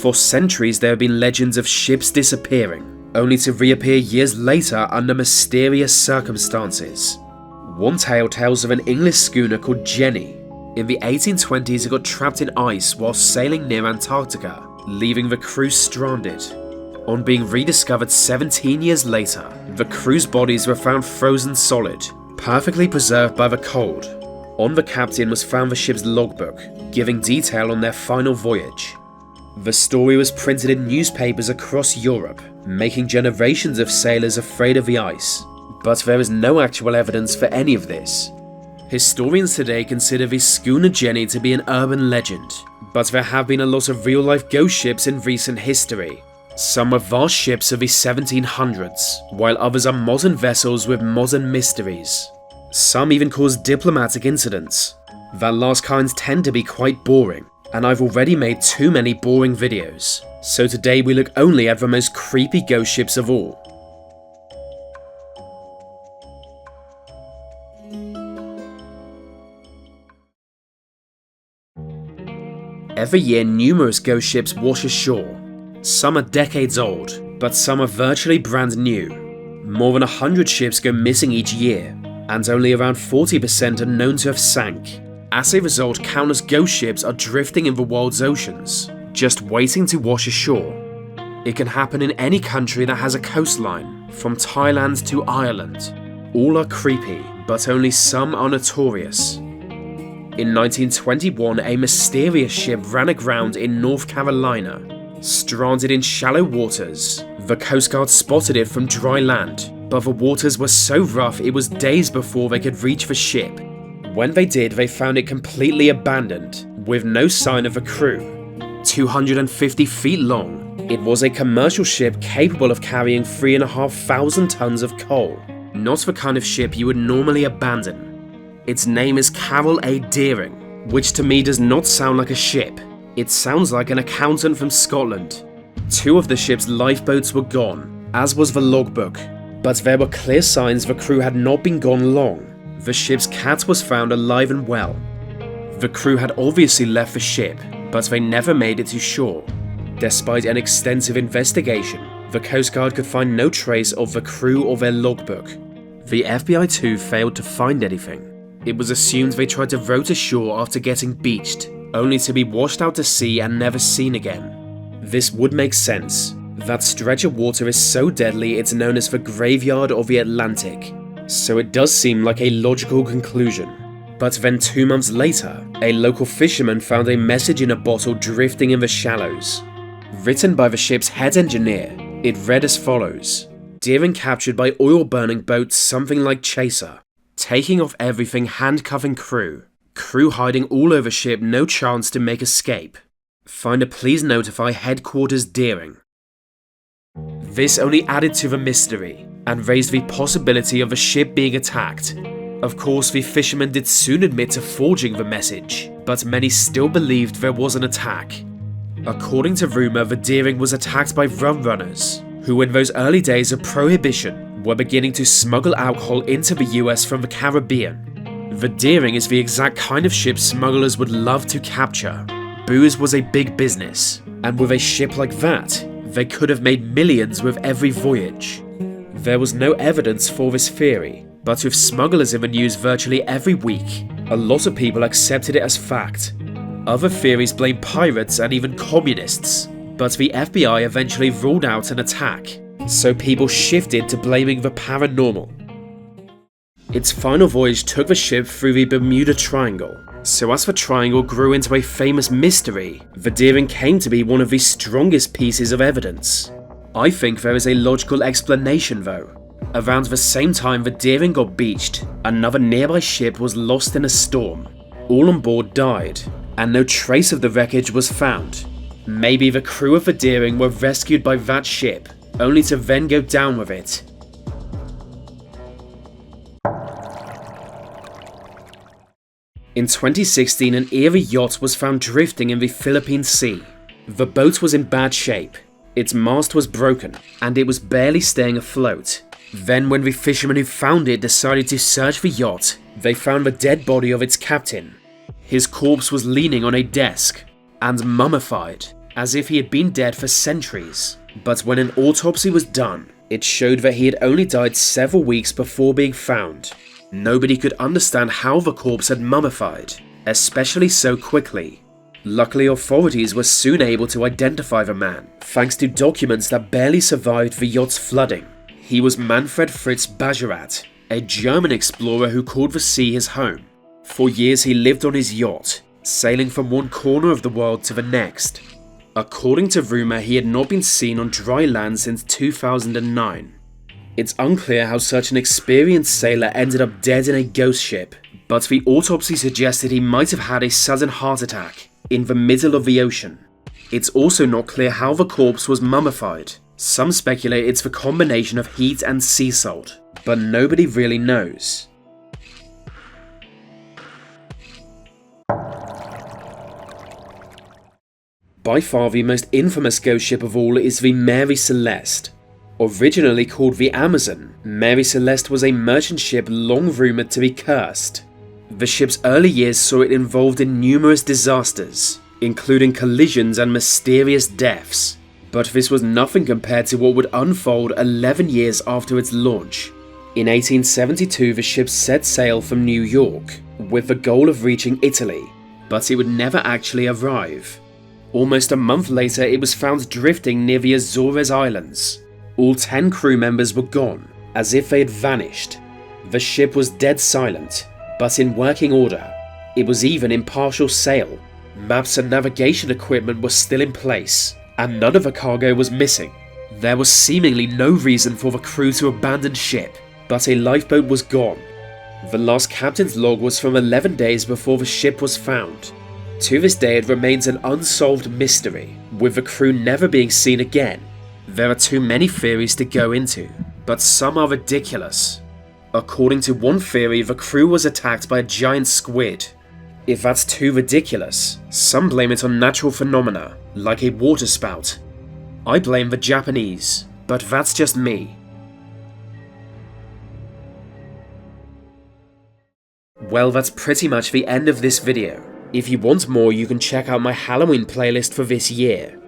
For centuries there have been legends of ships disappearing, only to reappear years later under mysterious circumstances. One tale tells of an English schooner called Jenny. In the 1820s it got trapped in ice while sailing near Antarctica, leaving the crew stranded. On being rediscovered 17 years later, the crew's bodies were found frozen solid, perfectly preserved by the cold. On the captain was found the ship's logbook, giving detail on their final voyage. The story was printed in newspapers across Europe, making generations of sailors afraid of the ice. But there is no actual evidence for any of this. Historians today consider the schooner Jenny to be an urban legend, but there have been a lot of real-life ghost ships in recent history. Some are vast ships of the 1700s, while others are modern vessels with modern mysteries. Some even cause diplomatic incidents. That last kinds tend to be quite boring, and I've already made too many boring videos, so today we look only at the most creepy ghost ships of all. Every year numerous ghost ships wash ashore. Some are decades old, but some are virtually brand new. More than 100 ships go missing each year, and only around 40% are known to have sank. As a result, countless ghost ships are drifting in the world's oceans, just waiting to wash ashore. It can happen in any country that has a coastline, from Thailand to Ireland. All are creepy, but only some are notorious. In 1921, a mysterious ship ran aground in North Carolina. Stranded in shallow waters, the Coast Guard spotted it from dry land, but the waters were so rough it was days before they could reach the ship. When they did, they found it completely abandoned, with no sign of a crew. 250 feet long, it was a commercial ship capable of carrying 3,500 tons of coal, not the kind of ship you would normally abandon. Its name is Carol A. Deering, which to me does not sound like a ship. It sounds like an accountant from Scotland. 2 of the ship's lifeboats were gone, as was the logbook, but there were clear signs the crew had not been gone long. The ship's cat was found alive and well. The crew had obviously left the ship, but they never made it to shore. Despite an extensive investigation, the Coast Guard could find no trace of the crew or their logbook. The FBI too failed to find anything. It was assumed they tried to row to shore after getting beached, only to be washed out to sea and never seen again. This would make sense. That stretch of water is so deadly it's known as the graveyard of the Atlantic, so it does seem like a logical conclusion. But then 2 months later, a local fisherman found a message in a bottle drifting in the shallows. Written by the ship's head engineer, it read as follows: Deering captured by oil-burning boat something like chaser. Taking off everything, handcuffing crew. Crew hiding all over ship, no chance to make escape. Finder please notify headquarters Deering. This only added to the mystery, and raised the possibility of the ship being attacked. Of course, the fisherman did soon admit to forging the message, but many still believed there was an attack. According to rumour, the Deering was attacked by rum runners, who in those early days of prohibition were beginning to smuggle alcohol into the US from the Caribbean. The Deering is the exact kind of ship smugglers would love to capture. Booze was a big business, and with a ship like that, they could have made millions with every voyage. There was no evidence for this theory, but with smugglers in the news virtually every week, a lot of people accepted it as fact. Other theories blame pirates and even communists, but the FBI eventually ruled out an attack, so people shifted to blaming the paranormal. Its final voyage took the ship through the Bermuda Triangle, so as the triangle grew into a famous mystery, the Deering came to be one of the strongest pieces of evidence. I think there is a logical explanation though. Around the same time the Deering got beached, another nearby ship was lost in a storm. All on board died, and no trace of the wreckage was found. Maybe the crew of the Deering were rescued by that ship, only to then go down with it. In 2016, an eerie yacht was found drifting in the Philippine Sea. The boat was in bad shape, its mast was broken, and it was barely staying afloat. Then when the fishermen who found it decided to search the yacht, they found the dead body of its captain. His corpse was leaning on a desk, and mummified. as if he had been dead for centuries. But when an autopsy was done, it showed that he had only died several weeks before being found. Nobody could understand how the corpse had mummified, especially so quickly. Luckily, authorities were soon able to identify the man, thanks to documents that barely survived the yacht's flooding. He was Manfred Fritz Bajorat, a German explorer who called the sea his home. For years he lived on his yacht, sailing from one corner of the world to the next. According to rumour, he had not been seen on dry land since 2009. It's unclear how such an experienced sailor ended up dead in a ghost ship, but the autopsy suggested he might have had a sudden heart attack in the middle of the ocean. It's also not clear how the corpse was mummified. Some speculate it's the combination of heat and sea salt, but nobody really knows. By far the most infamous ghost ship of all is the Mary Celeste. Originally called the Amazon, Mary Celeste was a merchant ship long rumoured to be cursed. The ship's early years saw it involved in numerous disasters, including collisions and mysterious deaths. But this was nothing compared to what would unfold 11 years after its launch. In 1872, the ship set sail from New York, with the goal of reaching Italy, but it would never actually arrive. Almost a month later, it was found drifting near the Azores Islands. All 10 crew members were gone, as if they had vanished. The ship was dead silent, but in working order. It was even in partial sail. Maps and navigation equipment were still in place, and none of the cargo was missing. There was seemingly no reason for the crew to abandon ship, but a lifeboat was gone. The last captain's log was from 11 days before the ship was found. To this day it remains an unsolved mystery, with the crew never being seen again. There are too many theories to go into, but some are ridiculous. According to one theory, the crew was attacked by a giant squid. If that's too ridiculous, some blame it on natural phenomena, like a water spout. I blame the Japanese, but that's just me. Well, that's pretty much the end of this video. If you want more, you can check out my Halloween playlist for this year.